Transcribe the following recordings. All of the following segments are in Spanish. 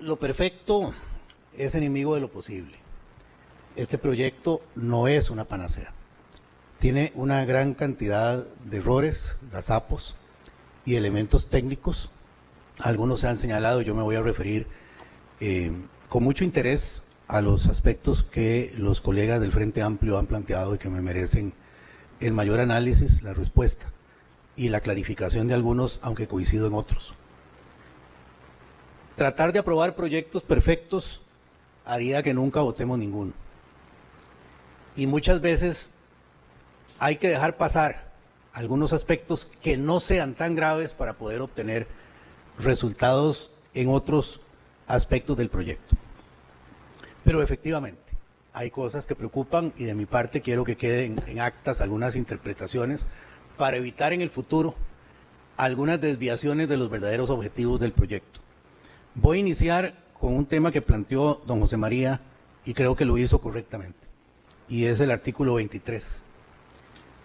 Lo perfecto es enemigo de lo posible. Este proyecto no es una panacea. Tiene una gran cantidad de errores, gazapos y elementos técnicos. Algunos se han señalado, yo me voy a referir con mucho interés a los aspectos que los colegas del Frente Amplio han planteado y que me merecen el mayor análisis, la respuesta y la clarificación de algunos, aunque coincido en otros. Tratar de aprobar proyectos perfectos haría que nunca votemos ninguno. Y muchas veces hay que dejar pasar algunos aspectos que no sean tan graves para poder obtener resultados en otros aspectos del proyecto. Pero efectivamente, hay cosas que preocupan y de mi parte quiero que queden en actas algunas interpretaciones para evitar en el futuro algunas desviaciones de los verdaderos objetivos del proyecto. Voy a iniciar con un tema que planteó don José María y creo que lo hizo correctamente, y es el artículo 23.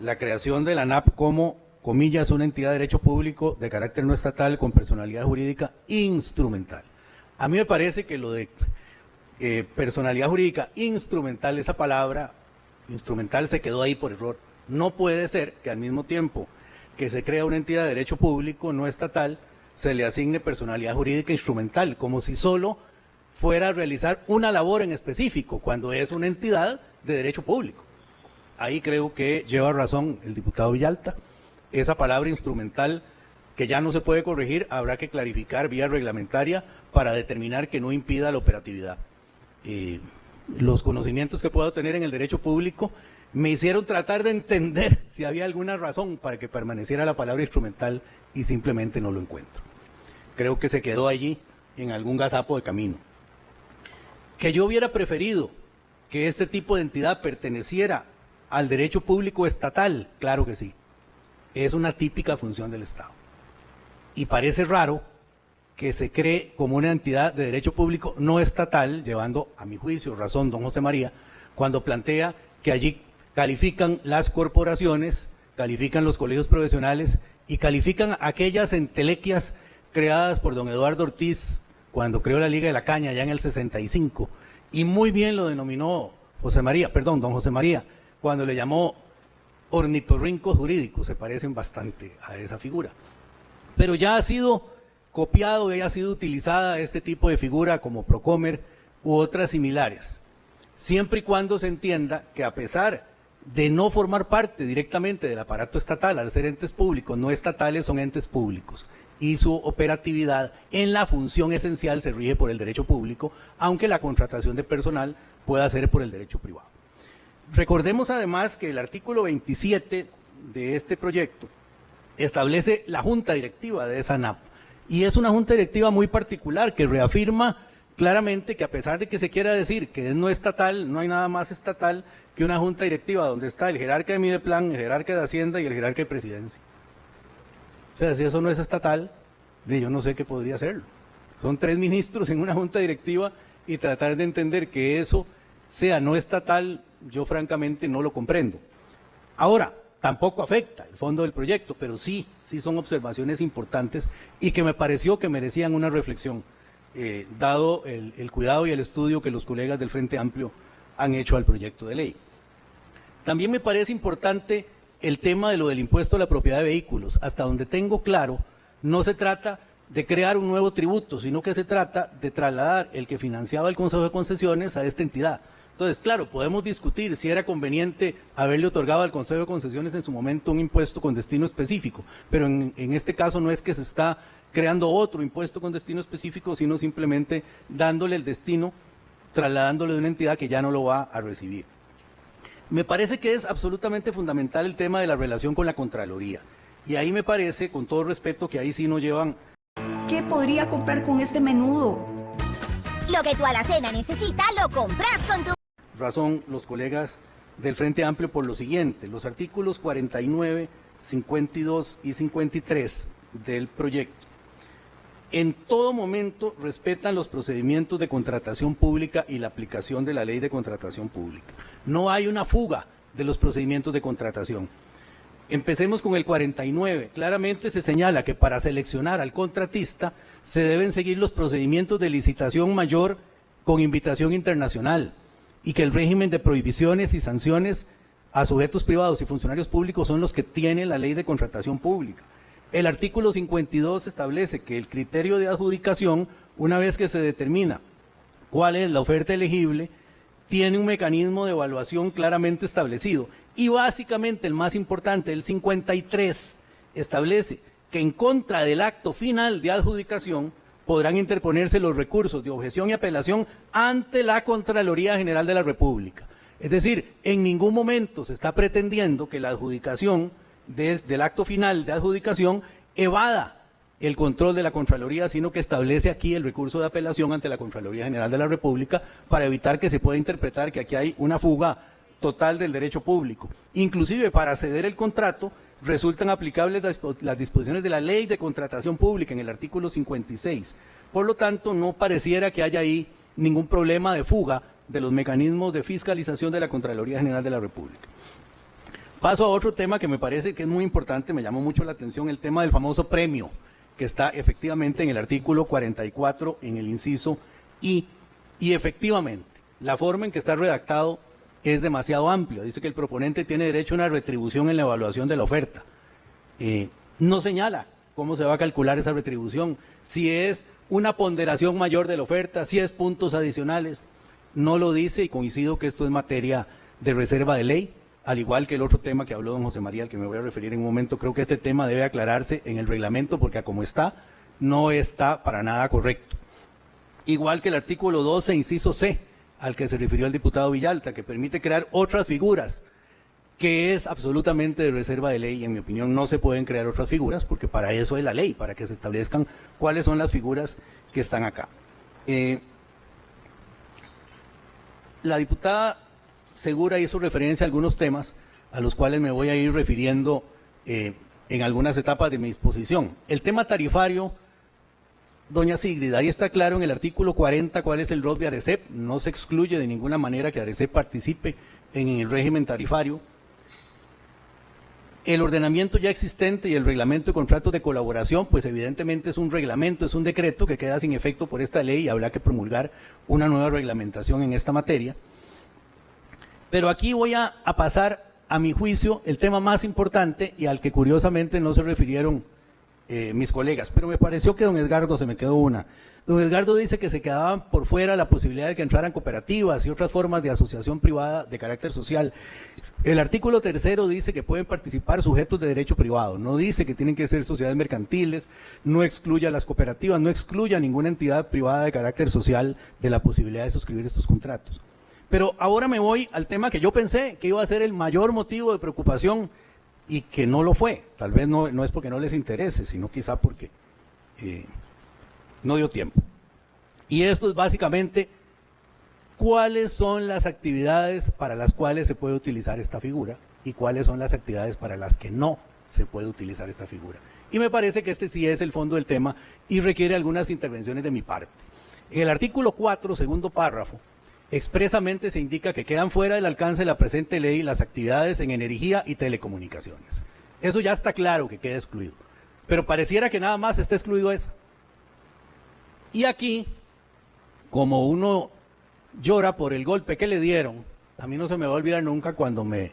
La creación de la ANAP como, comillas, una entidad de derecho público de carácter no estatal con personalidad jurídica instrumental. A mí me parece que lo de personalidad jurídica instrumental, esa palabra instrumental se quedó ahí por error. No puede ser que al mismo tiempo que se crea una entidad de derecho público no estatal, se le asigne personalidad jurídica instrumental, como si solo fuera a realizar una labor en específico, cuando es una entidad de derecho público. Ahí creo que lleva razón el diputado Villalta. Esa palabra instrumental, que ya no se puede corregir, habrá que clarificar vía reglamentaria para determinar que no impida la operatividad. Los conocimientos que puedo tener en el derecho público me hicieron tratar de entender si había alguna razón para que permaneciera la palabra instrumental y simplemente no lo encuentro. Creo que se quedó allí en algún gazapo de camino. Que yo hubiera preferido que este tipo de entidad perteneciera al derecho público estatal, claro que sí. Es una típica función del Estado. Y parece raro que se cree como una entidad de derecho público no estatal, llevando a mi juicio razón don José María, cuando plantea que allí califican las corporaciones, califican los colegios profesionales y califican aquellas entelequias creadas por don Eduardo Ortiz cuando creó la Liga de la Caña ya en el 65, y muy bien lo denominó don José María, cuando le llamó ornitorrincos jurídicos, se parecen bastante a esa figura. Pero ya ha sido copiado, ya ha sido utilizada este tipo de figura como Procomer u otras similares, siempre y cuando se entienda que a pesar de no formar parte directamente del aparato estatal, al ser entes públicos, no estatales son entes públicos, y su operatividad en la función esencial se rige por el derecho público, aunque la contratación de personal pueda ser por el derecho privado. Recordemos además que el artículo 27 de este proyecto establece la junta directiva de esa ANAP, y es una junta directiva muy particular que reafirma claramente que a pesar de que se quiera decir que es no estatal, no hay nada más estatal que una junta directiva donde está el jerarca de Mideplan, el jerarca de Hacienda y el jerarca de Presidencia. O sea, si eso no es estatal, yo no sé qué podría serlo. Son 3 ministros en una junta directiva y tratar de entender que eso sea no estatal, yo francamente no lo comprendo. Ahora, tampoco afecta el fondo del proyecto, pero sí son observaciones importantes y que me pareció que merecían una reflexión, dado el cuidado y el estudio que los colegas del Frente Amplio han hecho al proyecto de ley. También me parece importante el tema de lo del impuesto a la propiedad de vehículos. Hasta donde tengo claro, no se trata de crear un nuevo tributo, sino que se trata de trasladar el que financiaba el Consejo de Concesiones a esta entidad. Entonces, claro, podemos discutir si era conveniente haberle otorgado al Consejo de Concesiones en su momento un impuesto con destino específico, pero en este caso no es que se está creando otro impuesto con destino específico, sino simplemente dándole el destino, trasladándole de una entidad que ya no lo va a recibir. Me parece que es absolutamente fundamental el tema de la relación con la Contraloría, y ahí me parece, con todo respeto, que ahí sí nos llevan... ¿Qué podría comprar con este menudo? Lo que tu alacena necesita, lo compras con tu... Razón los colegas del Frente Amplio por lo siguiente: los artículos 49, 52 y 53 del proyecto en todo momento respetan los procedimientos de contratación pública y la aplicación de la ley de contratación pública. No hay una fuga de los procedimientos de contratación. Empecemos con el 49. Claramente se señala que para seleccionar al contratista se deben seguir los procedimientos de licitación mayor con invitación internacional y que el régimen de prohibiciones y sanciones a sujetos privados y funcionarios públicos son los que tiene la ley de contratación pública. El artículo 52 establece que el criterio de adjudicación, una vez que se determina cuál es la oferta elegible, tiene un mecanismo de evaluación claramente establecido. Y básicamente el más importante, el 53, establece que en contra del acto final de adjudicación podrán interponerse los recursos de objeción y apelación ante la Contraloría General de la República. Es decir, en ningún momento se está pretendiendo que la adjudicación del acto final de adjudicación evada el control de la Contraloría, sino que establece aquí el recurso de apelación ante la Contraloría General de la República para evitar que se pueda interpretar que aquí hay una fuga total del derecho público. Inclusive para ceder el contrato resultan aplicables las disposiciones de la Ley de Contratación Pública en el artículo 56. Por lo tanto, no pareciera que haya ahí ningún problema de fuga de los mecanismos de fiscalización de la Contraloría General de la República. Paso a otro tema que me parece que es muy importante, me llamó mucho la atención, el tema del famoso premio, que está efectivamente en el artículo 44, en el inciso I, y efectivamente, la forma en que está redactado es demasiado amplio. Dice que el proponente tiene derecho a una retribución en la evaluación de la oferta. No señala cómo se va a calcular esa retribución, si es una ponderación mayor de la oferta, si es puntos adicionales. No lo dice y coincido que esto es materia de reserva de ley, al igual que el otro tema que habló don José María, al que me voy a referir en un momento. Creo que este tema debe aclararse en el reglamento porque a como está, no está para nada correcto. Igual que el artículo 12, inciso C, al que se refirió el diputado Villalta, que permite crear otras figuras, que es absolutamente de reserva de ley, y en mi opinión no se pueden crear otras figuras, porque para eso es la ley, para que se establezcan cuáles son las figuras que están acá. La diputada Segura hizo referencia a algunos temas a los cuales me voy a ir refiriendo en algunas etapas de mi exposición. El tema tarifario, doña Sigrid, ahí está claro en el artículo 40 cuál es el rol de ARECEP. No se excluye de ninguna manera que ARECEP participe en el régimen tarifario. El ordenamiento ya existente y el reglamento de contratos de colaboración, pues evidentemente es un reglamento, es un decreto que queda sin efecto por esta ley y habrá que promulgar una nueva reglamentación en esta materia. Pero aquí voy a pasar, a mi juicio, el tema más importante y al que curiosamente no se refirieron mis colegas, pero me pareció que don Edgardo se me quedó una. Don Edgardo dice que se quedaban por fuera la posibilidad de que entraran cooperativas y otras formas de asociación privada de carácter social. El artículo 3 dice que pueden participar sujetos de derecho privado, no dice que tienen que ser sociedades mercantiles, no excluye a las cooperativas, no excluye a ninguna entidad privada de carácter social de la posibilidad de suscribir estos contratos. Pero ahora me voy al tema que yo pensé que iba a ser el mayor motivo de preocupación y que no lo fue. Tal vez no es porque no les interese, sino quizá porque no dio tiempo. Y esto es básicamente cuáles son las actividades para las cuales se puede utilizar esta figura y cuáles son las actividades para las que no se puede utilizar esta figura. Y me parece que este sí es el fondo del tema y requiere algunas intervenciones de mi parte. En el artículo 4, segundo párrafo, expresamente se indica que quedan fuera del alcance de la presente ley las actividades en energía y telecomunicaciones. Eso ya está claro que queda excluido, pero pareciera que nada más está excluido eso. Y aquí, como uno llora por el golpe que le dieron, a mí no se me va a olvidar nunca cuando me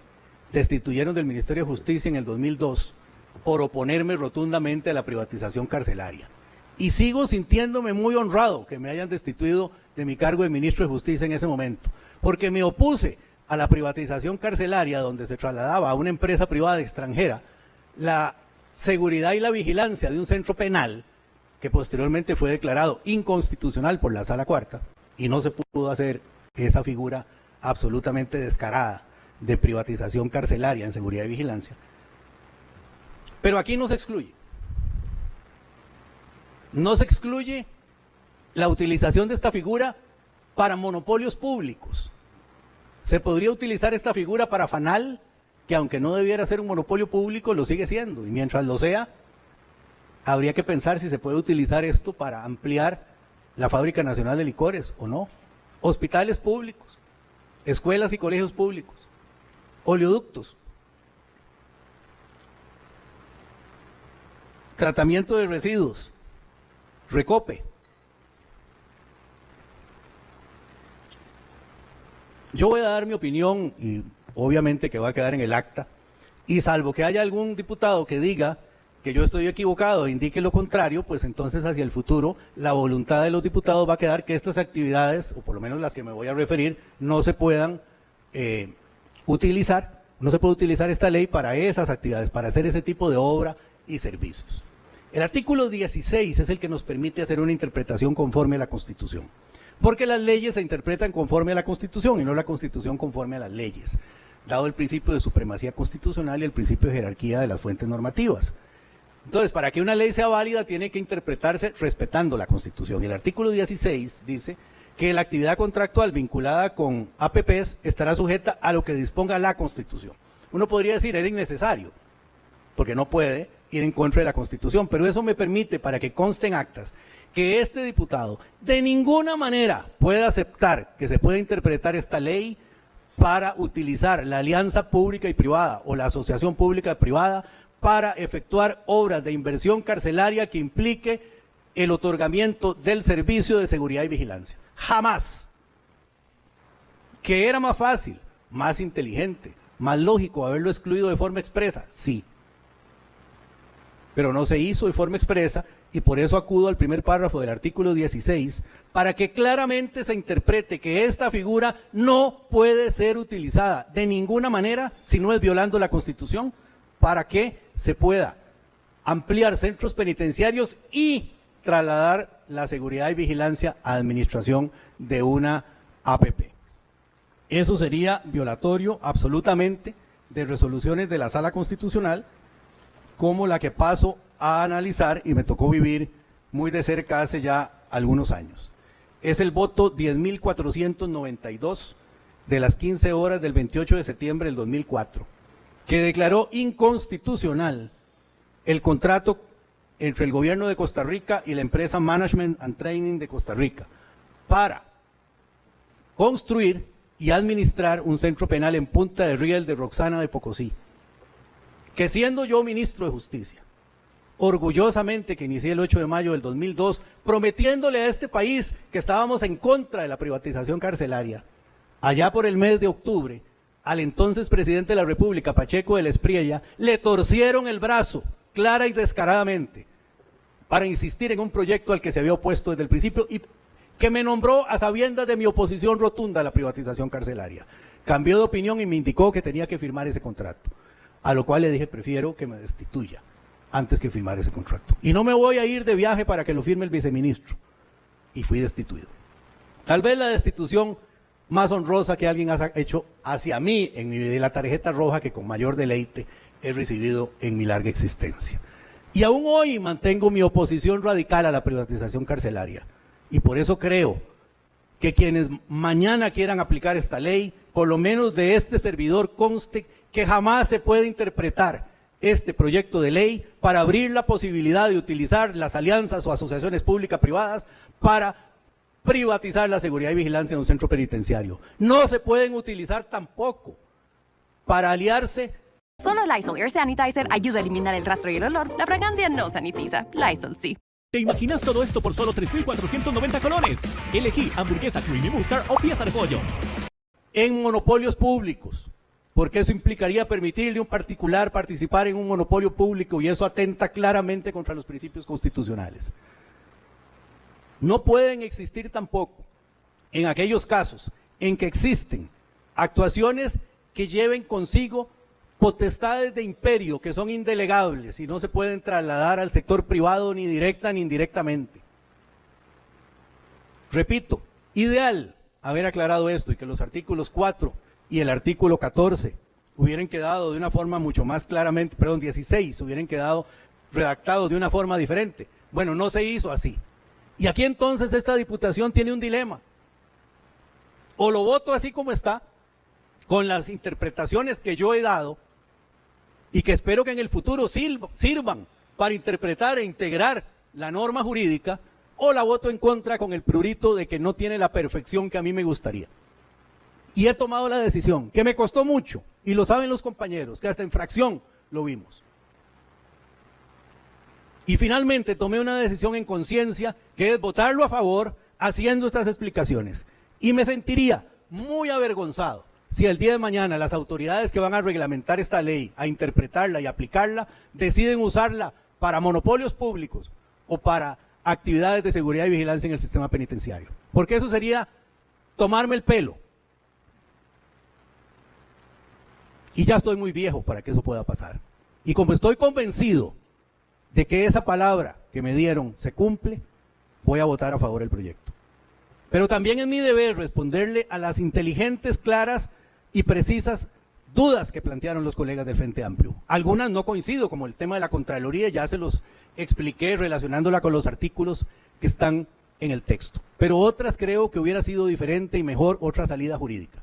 destituyeron del Ministerio de Justicia en el 2002 por oponerme rotundamente a la privatización carcelaria. Y sigo sintiéndome muy honrado que me hayan destituido de mi cargo de ministro de Justicia en ese momento, porque me opuse a la privatización carcelaria donde se trasladaba a una empresa privada extranjera la seguridad y la vigilancia de un centro penal que posteriormente fue declarado inconstitucional por la Sala Cuarta y no se pudo hacer esa figura absolutamente descarada de privatización carcelaria en seguridad y vigilancia. Pero aquí no se excluye. No se excluye la utilización de esta figura para monopolios públicos. Se podría utilizar esta figura para FANAL, que aunque no debiera ser un monopolio público, lo sigue siendo. Y mientras lo sea, habría que pensar si se puede utilizar esto para ampliar la Fábrica Nacional de Licores o no. Hospitales públicos, escuelas y colegios públicos, oleoductos, tratamiento de residuos, Recope. Yo voy a dar mi opinión y obviamente que va a quedar en el acta, y salvo que haya algún diputado que diga que yo estoy equivocado e indique lo contrario, pues entonces hacia el futuro la voluntad de los diputados va a quedar que estas actividades, o por lo menos las que me voy a referir, no se puedan utilizar, no se puede utilizar esta ley para esas actividades, para hacer ese tipo de obra y servicios. El artículo 16 es el que nos permite hacer una interpretación conforme a la Constitución, porque las leyes se interpretan conforme a la Constitución y no la Constitución conforme a las leyes, dado el principio de supremacía constitucional y el principio de jerarquía de las fuentes normativas. Entonces, para que una ley sea válida tiene que interpretarse respetando la Constitución. Y el artículo 16 dice que la actividad contractual vinculada con APPs estará sujeta a lo que disponga la Constitución. Uno podría decir, era innecesario, porque no puede ir en contra de la Constitución, pero eso me permite, para que consten actas, que este diputado de ninguna manera puede aceptar que se pueda interpretar esta ley para utilizar la alianza pública y privada o la asociación pública y privada para efectuar obras de inversión carcelaria que implique el otorgamiento del servicio de seguridad y vigilancia. Jamás. ¿Que era más fácil, más inteligente, más lógico haberlo excluido de forma expresa? Sí. Pero no se hizo de forma expresa y por eso acudo al primer párrafo del artículo 16 para que claramente se interprete que esta figura no puede ser utilizada de ninguna manera si no es violando la Constitución, para que se pueda ampliar centros penitenciarios y trasladar la seguridad y vigilancia a administración de una APP. Eso sería violatorio absolutamente de resoluciones de la Sala Constitucional, como la que paso a analizar y me tocó vivir muy de cerca hace ya algunos años. Es el voto 10.492 de las 15 horas del 28 de septiembre del 2004, que declaró inconstitucional el contrato entre el gobierno de Costa Rica y la empresa Management and Training de Costa Rica para construir y administrar un centro penal en Punta de Riel de Roxana de Pocosí, que siendo yo ministro de Justicia, orgullosamente que inicié el 8 de mayo del 2002, prometiéndole a este país que estábamos en contra de la privatización carcelaria, allá por el mes de octubre, al entonces presidente de la República, Pacheco de la Espriella, le torcieron el brazo, clara y descaradamente, para insistir en un proyecto al que se había opuesto desde el principio y que me nombró a sabiendas de mi oposición rotunda a la privatización carcelaria. Cambió de opinión y me indicó que tenía que firmar ese contrato, a lo cual le dije, prefiero que me destituya antes que firmar ese contrato. Y no me voy a ir de viaje para que lo firme el viceministro. Y fui destituido. Tal vez la destitución más honrosa que alguien ha hecho hacia mí en mi vida, y la tarjeta roja que con mayor deleite he recibido en mi larga existencia. Y aún hoy mantengo mi oposición radical a la privatización carcelaria. Y por eso creo que quienes mañana quieran aplicar esta ley, por lo menos de este servidor conste que jamás se puede interpretar este proyecto de ley para abrir la posibilidad de utilizar las alianzas o asociaciones públicas privadas para privatizar la seguridad y vigilancia de un centro penitenciario. No se pueden utilizar tampoco para aliarse. Solo Lysol Air Sanitizer ayuda a eliminar el rastro y el olor. La fragancia no sanitiza. Lysol sí. ¿Te imaginas todo esto por solo 3.490 colones? Elegí hamburguesa creamy mustard o pieza de pollo. En monopolios públicos, porque eso implicaría permitirle a un particular participar en un monopolio público y eso atenta claramente contra los principios constitucionales. No pueden existir tampoco, en aquellos casos en que existen actuaciones que lleven consigo potestades de imperio que son indelegables y no se pueden trasladar al sector privado ni directa ni indirectamente. Repito, ideal haber aclarado esto y que los artículos 4 y el artículo 14 hubieran quedado de una forma mucho más claramente, 16 hubieran quedado redactados de una forma diferente. Bueno, no se hizo así. Y aquí entonces esta diputación tiene un dilema. O lo voto así como está, con las interpretaciones que yo he dado, y que espero que en el futuro sirvan para interpretar e integrar la norma jurídica, o la voto en contra con el prurito de que no tiene la perfección que a mí me gustaría. Y he tomado la decisión, que me costó mucho, y lo saben los compañeros, que hasta en fracción lo vimos. Y finalmente tomé una decisión en conciencia, que es votarlo a favor, haciendo estas explicaciones. Y me sentiría muy avergonzado si el día de mañana las autoridades que van a reglamentar esta ley, a interpretarla y aplicarla, deciden usarla para monopolios públicos o para actividades de seguridad y vigilancia en el sistema penitenciario. Porque eso sería tomarme el pelo. Y ya estoy muy viejo para que eso pueda pasar. Y como estoy convencido de que esa palabra que me dieron se cumple, voy a votar a favor del proyecto. Pero también es mi deber responderle a las inteligentes, claras y precisas dudas que plantearon los colegas del Frente Amplio. Algunas no coincido, como el tema de la Contraloría, ya se los expliqué relacionándola con los artículos que están en el texto. Pero otras creo que hubiera sido diferente y mejor otra salida jurídica.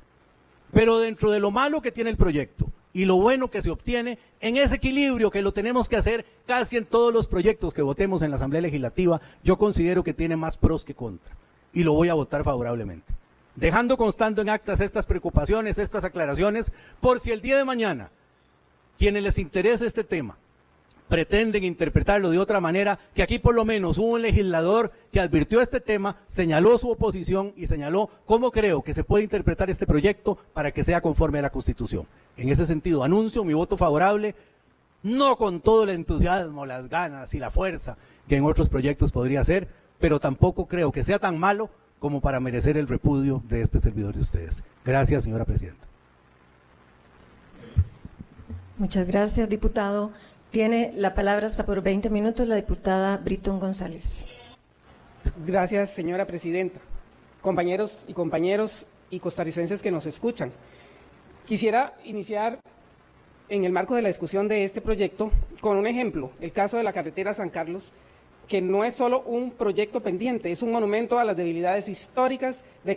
Pero dentro de lo malo que tiene el proyecto y lo bueno que se obtiene, en ese equilibrio que lo tenemos que hacer casi en todos los proyectos que votemos en la Asamblea Legislativa, yo considero que tiene más pros que contra. Y lo voy a votar favorablemente. Dejando constando en actas estas preocupaciones, estas aclaraciones, por si el día de mañana, quienes les interese este tema, pretenden interpretarlo de otra manera, que aquí por lo menos hubo un legislador que advirtió este tema, señaló su oposición y señaló cómo creo que se puede interpretar este proyecto para que sea conforme a la Constitución. En ese sentido, anuncio mi voto favorable, no con todo el entusiasmo, las ganas y la fuerza que en otros proyectos podría ser, pero tampoco creo que sea tan malo como para merecer el repudio de este servidor de ustedes. Gracias, señora presidenta. Muchas gracias, diputado. Tiene la palabra hasta por 20 minutos la diputada Britton González. Gracias, señora presidenta. Compañeros y costarricenses que nos escuchan. Quisiera iniciar en el marco de la discusión de este proyecto con un ejemplo, el caso de la carretera San Carlos, que no es solo un proyecto pendiente, es un monumento a las debilidades históricas de